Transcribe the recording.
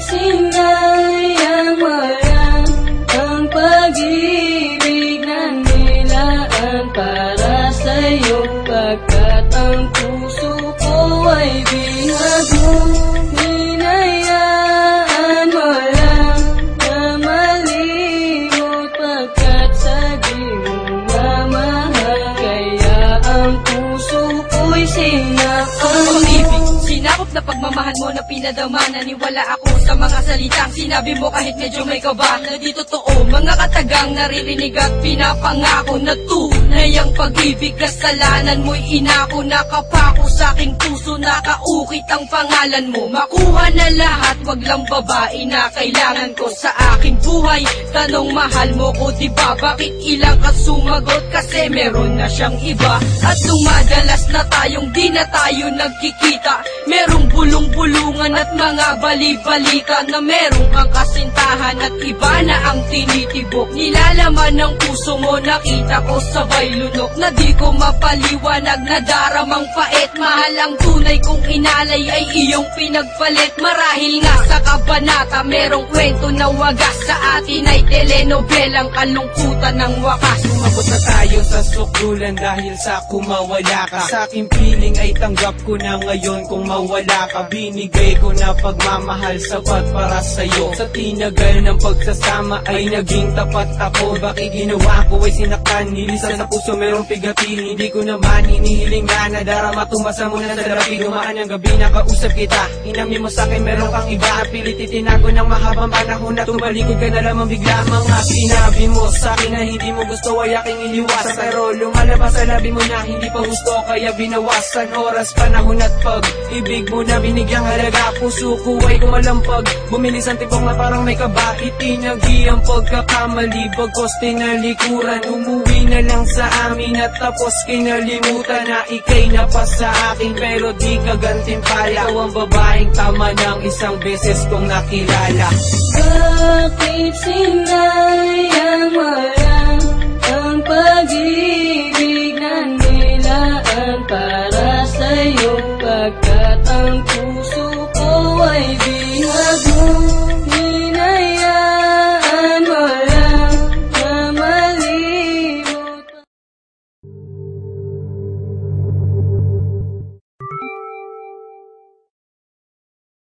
sinayang walang ang pag-ibig na nilaan para sa'yo, pagkat ang puso ko ay bihag mo. Hinayaan mo lang na malimot, pagkat sabi mo na mahal, kaya ang puso ko'y sinakal. Sinakop na pagmamahal mo na pinadama, naniwala ako sa mga salitang sinabi mo kahit medyo may kaba. Na di totoo, mga katagang naririnig at pinapangako na tunay ang pag-ibig. Kasalanan mo'y inako, nakapako sa aking puso, nakaukit ang pangalan mo. Makuha na lahat, wag lang babae na kailangan ko sa aking buhay. Tanong, mahal mo ko diba? Bakit ilang ka sumagot? Kasi meron na siyang iba. At dumadalas na tayong di na tayo nagkikita. Merong bulong-bulungan at mga bali-balita na merong kang kasintahan at iba na ang tinitibok. Nilalaman ng puso mo, nakita ko sabay lunok, na di ko mapaliwanag na daramang pait. Mahal ang tunay kong inalay ay iyong pinagpalit. Marahil nga sa kabanata merong kwento na wagas, sa atin ay telenobelang kalungkutan ng wakas. Sumabot na tayo sa sukdulan dahil sa kumawala ka. Sa aking piling ay tanggap ko na ngayon kung mawala ka. Binigay ko na pagmamahal sapat para sa'yo. Sa tinagal ng pagsasama ay naging tapat ako. Bakit ginawa ko ay sinaktan, nilisan sa puso merong pigatin. Hindi ko naman inihiling na nadarama, tumasa mo na sa darating. Dumaan ang gabi, nakausap kita, inamin mo sa'kin meron kang iba. Pilit itinago ng mahabang panahon na tumalikod ka na lamang bigla. Mga sinabi mo sa'kin na hindi mo gusto ay aking iniwasan, pero lumalabas sa labi mo na hindi pa gusto, kaya binawasan. Oras, panahon at pag-ibig mo na binigyang halaga. Puso ko ay kumalampag, bumilis ang tibok na parang may kaba. Itinagi ang pagkakamali, bagkos tinalikuran. Umuwi na lang sa amin at tapos kinalimutan na ikay na pa sa akin, pero di ka gantimpala. Ikaw ang babaeng tama ng isang beses kong nakilala. Bakit sinayang walang ang pag-ibig na nilaan para sa'yo, pagkat ang puso ko ay